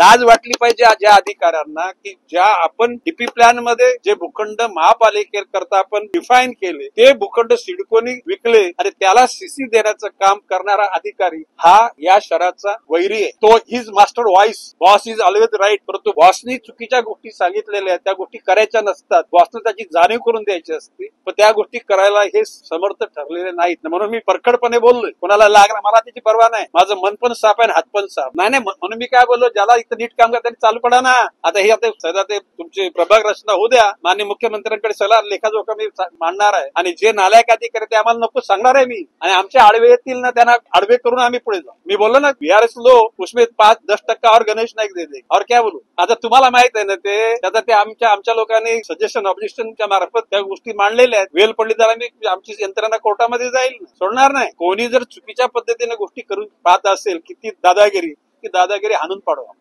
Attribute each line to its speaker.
Speaker 1: लाज वाटली पाहिजे ज्या अधिकाऱ्यांना की ज्या आपण डीपी प्लॅन मध्ये जे भूखंड महापालिकेकरता आपण डिफाईन केले ते भूखंड सिडकोनी विकले आणि त्याला सीसी देण्याचं काम करणारा अधिकारी हा या शहराचा वैरी आहे. तो his master voice, boss is always right. परंतु बॉसनी चुकीच्या गोष्टी सांगितलेल्या त्या गोष्टी करायच्या नसतात. बॉसने त्याची जाणीव करून द्यायची असते, पण त्या गोष्टी करायला हे समर्थ ठरलेले नाहीत. म्हणून मी परखडपणे बोललोय. कोणाला लागणार मला त्याची पर्वा नाही. माझं मन पण साफ आहे, हात पण साफ नाही. म्हणून मी काय बोललो, ज्याला इथं नीट काम करता चालू पडा ना. आता हे आता सध्या ते तुमची प्रभाग रचना होऊ द्या. माननीय मुख्यमंत्र्यांकडे सगळा लेखाजोखा मी मांडणार आहे आणि जे नालायक अधिकारी ते आम्हाला नको सांगणार आहे मी. आणि आमच्या आडवे येतील ना त्यांना आडवे करून आम्ही पुढे जाऊ. मी बोललो ना बीआरएस लो उसमें 5-10% और गणेश नाईक दे दे और क्या बोलू. आता तुम्हाला माहित आहे ना ते आता ते आमच्या लोकांनी सजेशन ऑब्जेक्शनच्या मार्फत त्या गोष्टी मांडलेल्या आहेत. वेळ पडली तर आम्ही आमची यंत्रणा कोर्टामध्ये जाईल, सोडणार नाही. कोणी जर चुकीच्या पद्धतीने गोष्टी करून पाहत असेल की ती दादागिरी हाणून पाडू.